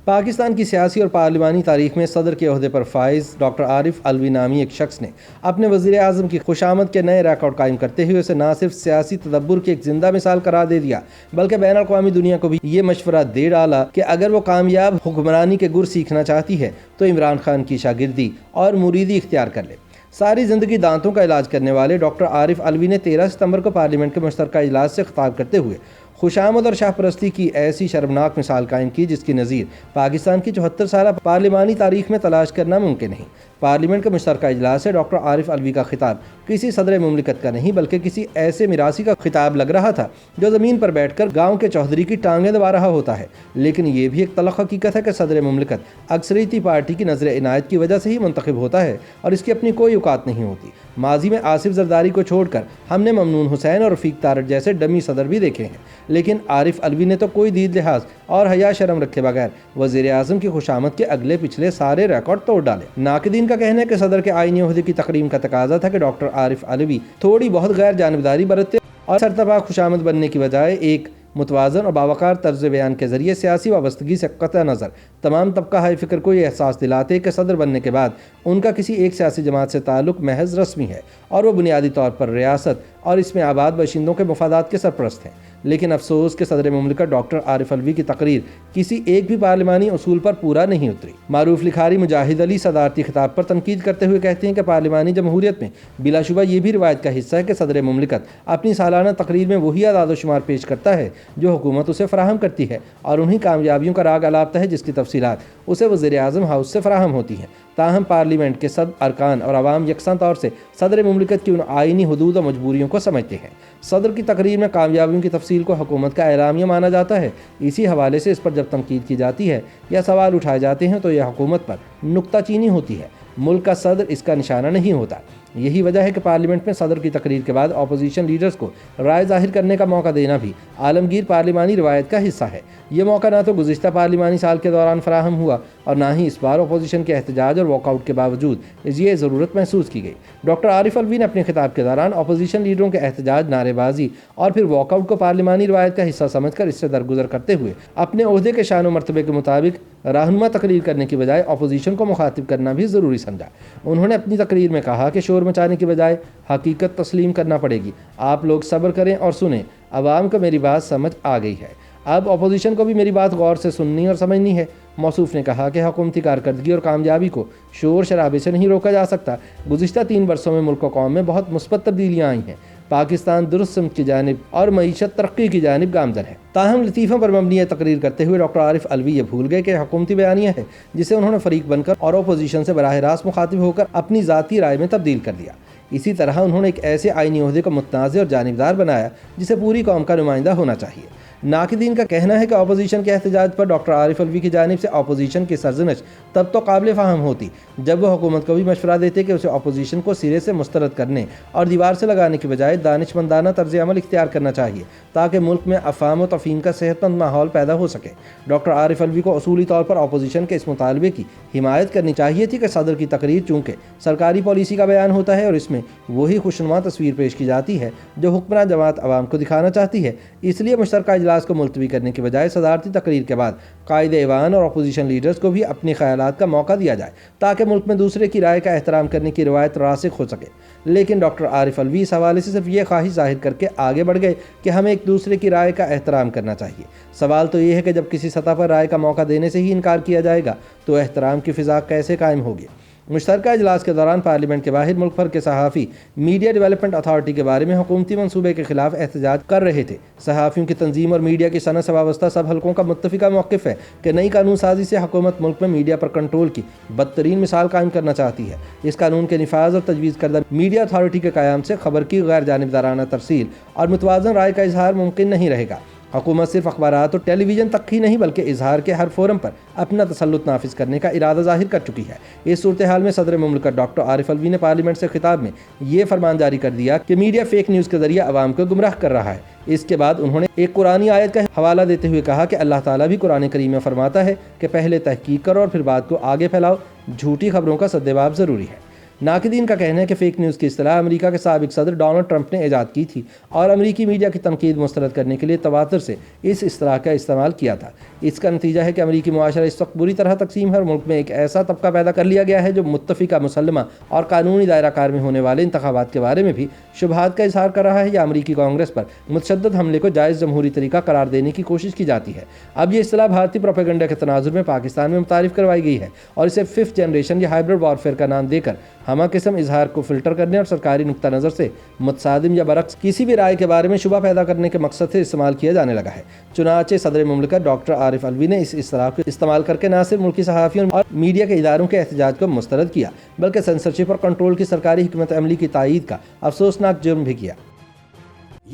پاکستان کی سیاسی اور پارلیمانی تاریخ میں صدر کے عہدے پر فائز ڈاکٹر عارف علوی نامی ایک شخص نے اپنے وزیر اعظم کی خوشامد کے نئے ریکارڈ قائم کرتے ہوئے اسے نہ صرف سیاسی تدبر کی ایک زندہ مثال قرار دے دیا بلکہ بین الاقوامی دنیا کو بھی یہ مشورہ دے ڈالا کہ اگر وہ کامیاب حکمرانی کے گر سیکھنا چاہتی ہے تو عمران خان کی شاگردی اور مریدی اختیار کر لے۔ ساری زندگی دانتوں کا علاج کرنے والے ڈاکٹر عارف علوی نے 13 ستمبر کو پارلیمنٹ کے مشترکہ اجلاس سے خطاب کرتے ہوئے خوشامد اور شاہ پرستی کی ایسی شرمناک مثال قائم کی جس کی نظیر پاکستان کی 74 سالہ پارلیمانی تاریخ میں تلاش کرنا ممکن نہیں۔ پارلیمنٹ کے مشترکہ اجلاس سے ڈاکٹر عارف علوی کا خطاب کسی صدر مملکت کا نہیں بلکہ کسی ایسے میراثی کا خطاب لگ رہا تھا جو زمین پر بیٹھ کر گاؤں کے چوہدری کی ٹانگیں دبا رہا ہوتا ہے۔ لیکن یہ بھی ایک تلخ حقیقت ہے کہ صدر مملکت اکثریتی پارٹی کی نظر عنایت کی وجہ سے ہی منتخب ہوتا ہے اور اس کی اپنی کوئی اوقات نہیں ہوتی۔ ماضی میں آصف زرداری کو چھوڑ کر ہم نے ممنون حسین اور رفیق تارڑ جیسے ڈمی صدر بھی دیکھے ہیں، لیکن عارف علوی نے تو کوئی دید لحاظ اور حیا شرم رکھے بغیر وزیر اعظم کی خوشامد کے اگلے پچھلے سارے ریکارڈ توڑ ڈالے۔ ناقدین کا کہنا ہے کہ صدر کے آئینی عہدے کی تقریم کا تقاضا تھا کہ ڈاکٹر عارف علوی تھوڑی بہت غیر جانبداری برتتے اور سرتبہ خوشامد بننے کی بجائے ایک متوازن اور باوقار طرز بیان کے ذریعے سیاسی وابستگی سے قطع نظر تمام طبقہ ہائے فکر کو یہ احساس دلاتے کہ صدر بننے کے بعد ان کا کسی ایک سیاسی جماعت سے تعلق محض رسمی ہے اور وہ بنیادی طور پر ریاست اور اس میں آباد باشندوں کے مفادات کے سرپرست ہیں۔ لیکن افسوس کہ صدر مملکت ڈاکٹر عارف علوی کی تقریر کسی ایک بھی پارلیمانی اصول پر پورا نہیں اتری۔ معروف لکھاری مجاہد علی صدارتی خطاب پر تنقید کرتے ہوئے کہتے ہیں کہ پارلیمانی جمہوریت میں بلا شبہ یہ بھی روایت کا حصہ ہے کہ صدر مملکت اپنی سالانہ تقریر میں وہی اعداد و شمار پیش کرتا ہے جو حکومت اسے فراہم کرتی ہے اور انہی کامیابیوں کا راگ الاپتا ہے جس کی تفصیلات اسے وزیر اعظم ہاؤس سے فراہم ہوتی ہیں۔ تاہم پارلیمنٹ کے سب ارکان اور عوام یکساں طور سے صدر مملکت کی ان آئینی حدود و مجبوریوں کو سمجھتے ہیں۔ صدر کی تقریر میں کامیابیوں کی تفصیل کو حکومت کا اعلامیہ مانا جاتا ہے۔ اسی حوالے سے اس پر جب تنقید کی جاتی ہے یا سوال اٹھائے جاتے ہیں تو یہ حکومت پر نکتہ چینی ہوتی ہے، ملک کا صدر اس کا نشانہ نہیں ہوتا۔ یہی وجہ ہے کہ پارلیمنٹ میں صدر کی تقریر کے بعد اپوزیشن لیڈرز کو رائے ظاہر کرنے کا موقع دینا بھی عالمگیر پارلیمانی روایت کا حصہ ہے۔ یہ موقع نہ تو گزشتہ پارلیمانی سال کے دوران فراہم ہوا اور نہ ہی اس بار اپوزیشن کے احتجاج اور واک آؤٹ کے باوجود یہ ضرورت محسوس کی گئی۔ ڈاکٹر عارف علوی نے اپنے خطاب کے دوران اپوزیشن لیڈروں کے احتجاج، نعرے بازی اور پھر واک آؤٹ کو پارلیمانی روایت کا حصہ سمجھ کر اس سے درگزر کرتے ہوئے اپنے عہدے کے شان و مرتبے کے مطابق رہنما تقریر کرنے کی بجائے اپوزیشن کو مخاطب کرنا بھی ضروری سمجھا۔ انہوں نے اپنی تقریر میں کہا کہ شور مچانے کی بجائے حقیقت تسلیم کرنا پڑے گی۔ آپ لوگ صبر کریں اور سنیں، عوام کو میری بات سمجھ آ گئی ہے، اب اپوزیشن کو بھی میری بات غور سے سننی اور سمجھنی ہے۔ موصوف نے کہا کہ حکومتی کارکردگی اور کامیابی کو شور شرابے سے نہیں روکا جا سکتا۔ گزشتہ 3 برسوں میں ملک و قوم میں بہت مثبت تبدیلیاں آئی ہیں۔ پاکستان درست سمت کی جانب اور معیشت ترقی کی جانب گامزن ہے۔ تاہم لطیفوں پر مبنی تقریر کرتے ہوئے ڈاکٹر عارف علوی یہ بھول گئے کہ حکومتی بیانیہ ہے جسے انہوں نے فریق بن کر اور اپوزیشن سے براہ راست مخاطب ہو کر اپنی ذاتی رائے میں تبدیل کر دیا۔ اسی طرح انہوں نے ایک ایسے آئینی عہدے کو متنازع اور جانبدار بنایا جسے پوری قوم کا نمائندہ ہونا چاہیے۔ ناقدین کا کہنا ہے کہ اپوزیشن کے احتجاج پر ڈاکٹر عارف علوی کی جانب سے اپوزیشن کی سرزنش تب تو قابل فہم ہوتی جب وہ حکومت کو بھی مشورہ دیتے کہ اسے اپوزیشن کو سرے سے مسترد کرنے اور دیوار سے لگانے کی بجائے دانشمندانہ طرز عمل اختیار کرنا چاہیے تاکہ ملک میں افہام و تفہیم کا صحت مند ماحول پیدا ہو سکے۔ ڈاکٹر عارف علوی کو اصولی طور پر اپوزیشن کے اس مطالبے کی حمایت کرنی چاہیے تھی کہ صدر کی تقریر چونکہ سرکاری پالیسی کا بیان ہوتا ہے اور اس میں وہی خوشنما تصویر پیش کی جاتی ہے جو حکمراں جماعت عوام کو دکھانا چاہتی ہے، اس لیے مشترکہ اجلاس کو ملتوی کرنے کی بجائے صدارتی تقریر کے بعد قائد ایوان اور اپوزیشن لیڈرز کو بھی اپنے خیالات کا موقع دیا جائے تاکہ ملک میں دوسرے کی رائے کا احترام کرنے کی روایت راسخ ہو سکے۔ لیکن ڈاکٹر عارف علوی اس حوالے سے صرف یہ خواہش ظاہر کر کے آگے بڑھ گئے کہ ہمیں ایک دوسرے کی رائے کا احترام کرنا چاہیے۔ سوال تو یہ ہے کہ جب کسی سطح پر رائے کا موقع دینے سے ہی انکار کیا جائے گا تو احترام کی فضا کیسے قائم ہوگی؟ مشترکہ اجلاس کے دوران پارلیمنٹ کے باہر ملک بھر کے صحافی میڈیا ڈیولپمنٹ اتھارٹی کے بارے میں حکومتی منصوبے کے خلاف احتجاج کر رہے تھے۔ صحافیوں کی تنظیم اور میڈیا کی صنعت سے وابستہ سب حلقوں کا متفقہ موقف ہے کہ نئی قانون سازی سے حکومت ملک میں میڈیا پر کنٹرول کی بدترین مثال قائم کرنا چاہتی ہے۔ اس قانون کے نفاذ اور تجویز کردہ میڈیا اتھارٹی کے قیام سے خبر کی غیر جانبدارانہ ترسیل اور متوازن رائے کا اظہار ممکن نہیں رہے گا۔ حکومت صرف اخبارات اور ٹیلی ویژن تک ہی نہیں بلکہ اظہار کے ہر فورم پر اپنا تسلط نافذ کرنے کا ارادہ ظاہر کر چکی ہے۔ اس صورتحال میں صدر مملکت ڈاکٹر عارف علوی نے پارلیمنٹ سے خطاب میں یہ فرمان جاری کر دیا کہ میڈیا فیک نیوز کے ذریعے عوام کو گمراہ کر رہا ہے۔ اس کے بعد انہوں نے ایک قرآنی آیت کا حوالہ دیتے ہوئے کہا کہ اللہ تعالیٰ بھی قرآن کریم میں فرماتا ہے کہ پہلے تحقیق کرو اور پھر بات کو آگے پھیلاؤ، جھوٹی خبروں کا سدجواب ضروری ہے۔ ناقدین کا کہنا ہے کہ فیک نیوز کی اصطلاح امریکہ کے سابق صدر ڈونلڈ ٹرمپ نے ایجاد کی تھی اور امریکی میڈیا کی تنقید مسترد کرنے کے لیے تواتر سے اس اصطلاح کا استعمال کیا تھا۔ اس کا نتیجہ ہے کہ امریکی معاشرہ اس وقت بری طرح تقسیم ہے اور ملک میں ایک ایسا طبقہ پیدا کر لیا گیا ہے جو متفقہ، مسلمہ اور قانونی دائرہ کار میں ہونے والے انتخابات کے بارے میں بھی شبہات کا اظہار کر رہا ہے یا امریکی کانگریس پر متشدد حملے کو جائز جمہوری طریقہ قرار دینے کی کوشش کی جاتی ہے۔ اب یہ اصطلاح بھارتی پروپیگنڈا کے تناظر میں پاکستان میں متعارف کروائی گئی ہے اور اسے 5th جنریشن یا ہائبرڈ وارفیئر کا نام دے کر ہمہ قسم اظہار کو فلٹر کرنے اور سرکاری نقطہ نظر سے متصادم یا برعکس کسی بھی رائے کے بارے میں شبہ پیدا کرنے کے مقصد سے استعمال کیا جانے لگا ہے۔ چنانچہ صدر مملکت ڈاکٹر عارف علوی نے اس اصطلاح کو استعمال کر کے نہ صرف ملکی صحافیوں اور میڈیا کے اداروں کے احتجاج کو مسترد کیا بلکہ سینسرشپ اور کنٹرول کی سرکاری حکمت عملی کی تائید کا افسوسناک جرم بھی کیا۔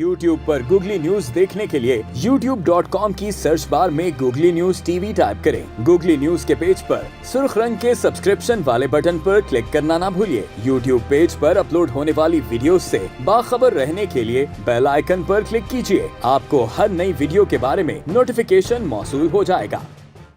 YouTube پر گوگلی نیوز دیکھنے کے لیے youtube.com کی سرچ بار میں googly news T V type کریں۔ گوگلی نیوز کے پیج پر سرخ رنگ کے سبسکرپشن والے بٹن پر کلک کرنا نہ بھولیے۔ YouTube پیج پر اپلوڈ ہونے والی ویڈیوز سے باخبر رہنے کے لیے بیل آئیکن پر کلک کیجیے۔ آپ کو ہر نئی ویڈیو کے بارے میں نوٹیفیکیشن موصول ہو جائے گا۔